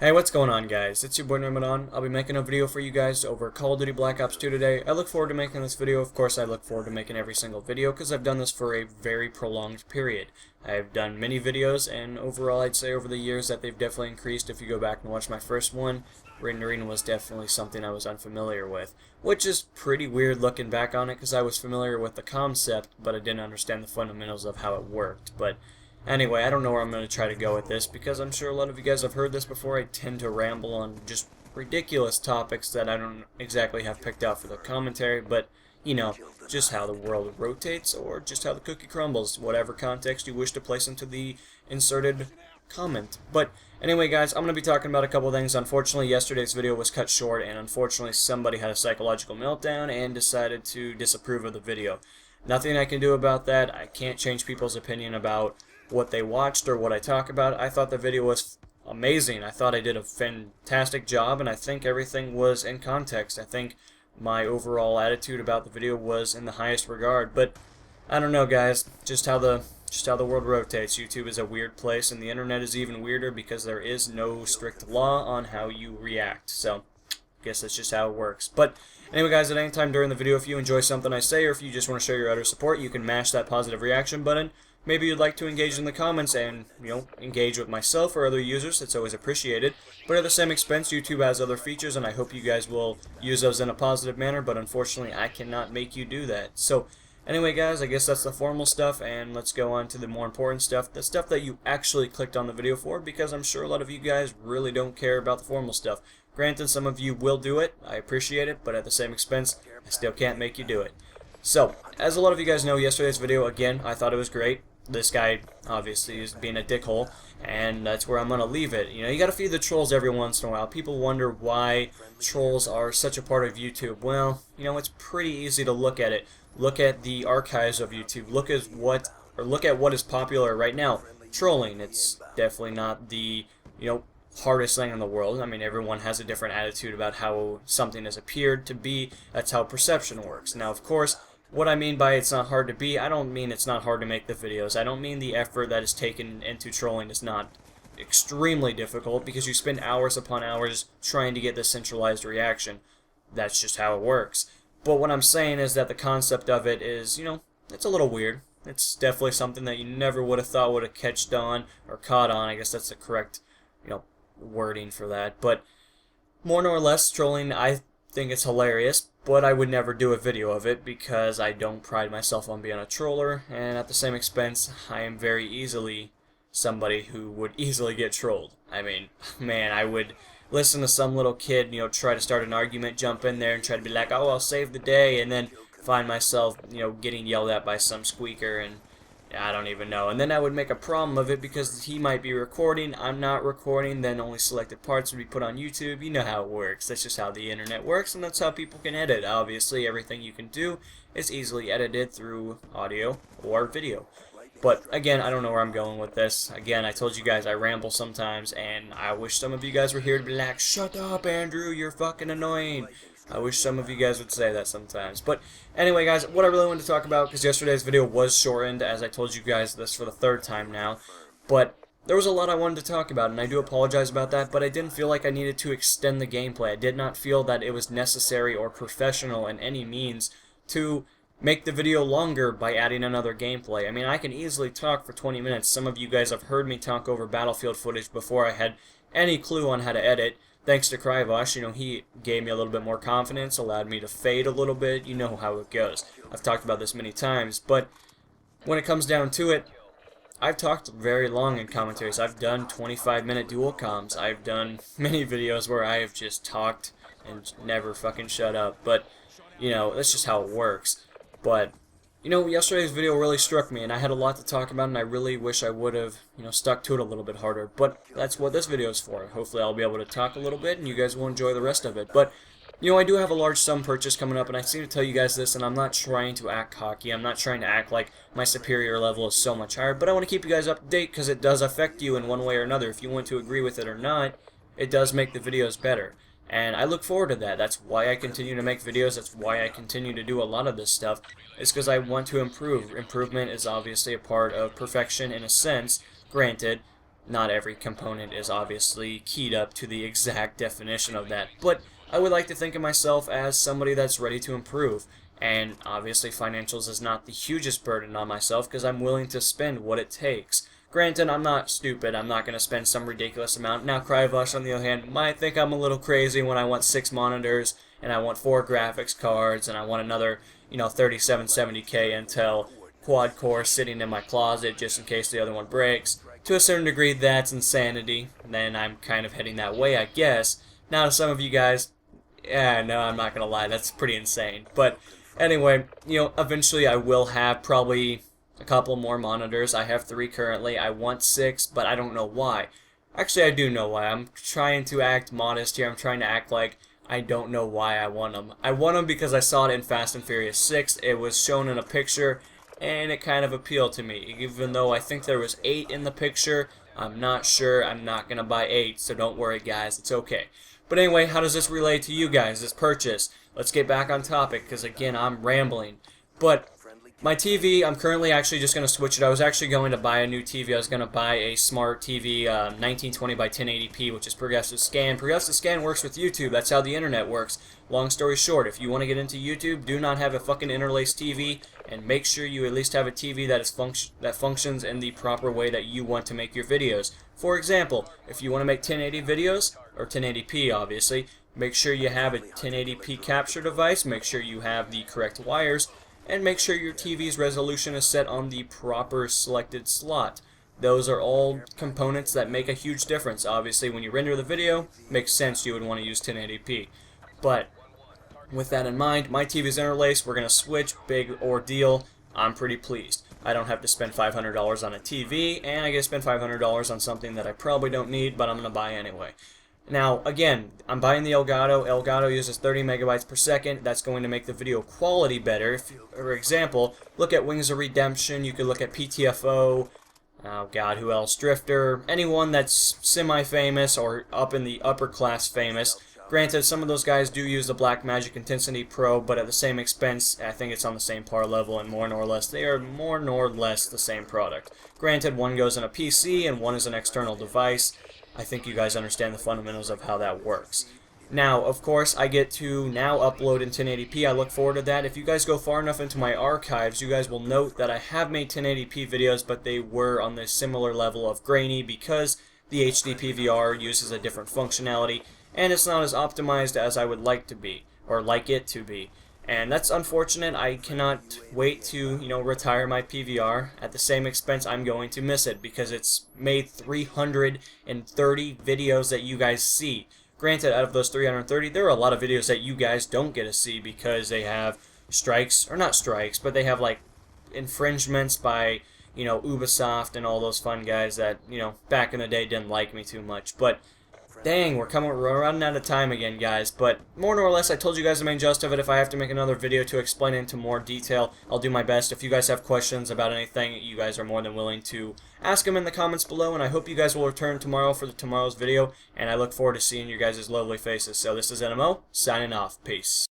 Hey, what's going on, guys? It's your boy Ramadan. I'll be making a video for you guys over Call of Duty Black Ops 2 today. I look forward to making this video. Of course, I look forward to making every single video because I've done this for a very prolonged period. I've done many videos, and overall, I'd say over the years that they've definitely increased. If you go back and watch my first one, Raiden Arena was definitely something I was unfamiliar with, which is pretty weird looking back on it because I was familiar with the concept, but I didn't understand the fundamentals of how it worked. But anyway, I don't know where I'm going to try to go with this because I'm sure a lot of you guys have heard this before. I tend to ramble on just ridiculous topics that I don't exactly have picked out for the commentary, but, you know, just how the world rotates or just how the cookie crumbles, whatever context you wish to place into the inserted comment. But anyway, guys, I'm going to be talking about a couple things. Unfortunately, yesterday's video was cut short, and unfortunately somebody had a psychological meltdown and decided to disapprove of the video. Nothing I can do about that. I can't change people's opinion about what they watched or what I talk about. I thought the video was amazing. I thought I did a fantastic job, and I think everything was in context. I think my overall attitude about the video was in the highest regard. But I don't know, guys, just how the world rotates. YouTube is a weird place, and the internet is even weirder because there is no strict law on how you react. So I guess that's just how it works. But anyway, guys, at any time during the video, if you enjoy something I say or if you just want to show your utter support, you can mash that positive reaction button. Maybe you'd like to engage in the comments and, engage with myself or other users. It's always appreciated. But at the same expense, YouTube has other features, and I hope you guys will use those in a positive manner, but unfortunately, I cannot make you do that. So anyway, guys, I guess that's the formal stuff, and let's go on to the more important stuff, the stuff that you actually clicked on the video for, because I'm sure a lot of you guys really don't care about the formal stuff. Granted, some of you will do it. I appreciate it, but at the same expense, I still can't make you do it. So, as a lot of you guys know, yesterday's video, again, I thought it was great. This guy obviously is being a dickhole, and that's where I'm going to leave it. You gotta feed the trolls every once in a while. People wonder why trolls are such a part of YouTube. Well, it's pretty easy to look at it. Look at the archives of YouTube. Look at what is popular right now. Trolling. It's definitely not the, hardest thing in the world. I mean, everyone has a different attitude about how something has appeared to be. That's how perception works. Now, of course, what I mean by it's not hard to be, I don't mean it's not hard to make the videos. I don't mean the effort that is taken into trolling is not extremely difficult, because you spend hours upon hours trying to get this centralized reaction. That's just how it works. But what I'm saying is that the concept of it is, it's a little weird. It's definitely something that you never would have thought would have catched on or caught on. I guess that's the correct, wording for that. But more or less, trolling, I think it's hilarious, but I would never do a video of it because I don't pride myself on being a troller, and at the same expense, I am very easily somebody who would easily get trolled. I mean, man, I would listen to some little kid, try to start an argument, jump in there and try to be like, oh, I'll save the day, and then find myself, getting yelled at by some squeaker, and I don't even know. And then I would make a problem of it because he might be recording, I'm not recording, then only selected parts would be put on YouTube. You know how it works. That's just how the internet works, and that's how people can edit. Obviously, everything you can do is easily edited through audio or video. But again, I don't know where I'm going with this. Again, I told you guys I ramble sometimes, and I wish some of you guys were here to be like, shut up, Andrew, you're fucking annoying. I wish some of you guys would say that sometimes. But anyway, guys, what I really wanted to talk about, because yesterday's video was shortened, as I told you guys this for the third time now, but there was a lot I wanted to talk about, and I do apologize about that, but I didn't feel like I needed to extend the gameplay. I did not feel that it was necessary or professional in any means to make the video longer by adding another gameplay. I mean, I can easily talk for 20 minutes. Some of you guys have heard me talk over Battlefield footage before I had any clue on how to edit. Thanks to Kryvosh, he gave me a little bit more confidence, allowed me to fade a little bit. You know how it goes. I've talked about this many times, but when it comes down to it, I've talked very long in commentaries. I've done 25-minute dual comms. I've done many videos where I have just talked and never fucking shut up. But, that's just how it works. But, yesterday's video really struck me, and I had a lot to talk about, and I really wish I would have, stuck to it a little bit harder. But that's what this video is for. Hopefully I'll be able to talk a little bit, and you guys will enjoy the rest of it. But, I do have a large sum purchase coming up, and I seem to tell you guys this, and I'm not trying to act cocky. I'm not trying to act like my superior level is so much higher, but I want to keep you guys up to date, because it does affect you in one way or another. If you want to agree with it or not, it does make the videos better. And I look forward to that. That's why I continue to make videos. That's why I continue to do a lot of this stuff. It's because I want to improve. Improvement is obviously a part of perfection in a sense. Granted, Not every component is obviously keyed up to the exact definition of that, but I would like to think of myself as somebody that's ready to improve. And obviously financials is not the hugest burden on myself because I'm willing to spend what it takes. Granted, I'm not stupid. I'm not going to spend some ridiculous amount. Now, Kryvash, on the other hand, might think I'm a little crazy when I want 6 monitors, and I want 4 graphics cards, and I want another, 3770K Intel quad-core sitting in my closet just in case the other one breaks. To a certain degree, that's insanity. Then I'm kind of heading that way, I guess. Now, to some of you guys, yeah, no, I'm not going to lie. That's pretty insane. But anyway, eventually I will have probably a couple more monitors. I have 3 currently. I want 6, but I don't know why. Actually, I do know why. I'm trying to act modest here. I'm trying to act like I don't know why I want them. I want them because I saw it in Fast and Furious 6. It was shown in a picture, and it kind of appealed to me. Even though I think there was 8 in the picture, I'm not sure. I'm not going to buy 8, so don't worry, guys. It's okay. But anyway, how does this relate to you guys, this purchase? Let's get back on topic, because again, I'm rambling. But my TV, I'm currently actually just going to switch it. I was actually going to buy a new TV. I was going to buy a smart TV, 1920 by 1080p, which is progressive scan. Progressive scan works with YouTube. That's how the internet works. Long story short, if you want to get into YouTube, do not have a fucking interlaced TV, and make sure you at least have a TV that functions in the proper way that you want to make your videos. For example, if you want to make 1080 videos, or 1080p obviously, make sure you have a 1080p capture device, make sure you have the correct wires, and make sure your TV's resolution is set on the proper selected slot. Those are all components that make a huge difference. Obviously, when you render the video, it makes sense you would want to use 1080p. But with that in mind, my TV's interlaced. We're going to switch. Big ordeal. I'm pretty pleased. I don't have to spend $500 on a TV, and I get to spend $500 on something that I probably don't need, but I'm going to buy anyway. Now, again, I'm buying the Elgato. Elgato uses 30 megabytes per second. That's going to make the video quality better. For example, look at Wings of Redemption. You could look at PTFO. Oh, God, who else? Drifter. Anyone that's semi-famous or up in the upper class famous. Granted, some of those guys do use the Blackmagic Intensity Pro, but at the same expense, I think it's on the same par level, and more nor less, they are more nor less the same product. Granted, one goes in a PC and one is an external device. I think you guys understand the fundamentals of how that works. Now, of course, I get to now upload in 1080p. I look forward to that. If you guys go far enough into my archives, you guys will note that I have made 1080p videos, but they were on the similar level of grainy because the HD PVR uses a different functionality, and it's not as optimized as I would like to be, or like it to be. And that's unfortunate. I cannot wait to, retire my PVR. At the same expense, I'm going to miss it because it's made 330 videos that you guys see. Granted, out of those 330, there are a lot of videos that you guys don't get to see because they have strikes, or not strikes, but they have like infringements by, Ubisoft and all those fun guys that, back in the day didn't like me too much. But dang, we're running out of time again, guys. But more or less, I told you guys the main gist of it. If I have to make another video to explain it into more detail, I'll do my best. If you guys have questions about anything, you guys are more than willing to ask them in the comments below. And I hope you guys will return tomorrow for tomorrow's video. And I look forward to seeing your guys' lovely faces. So this is NMO, signing off. Peace.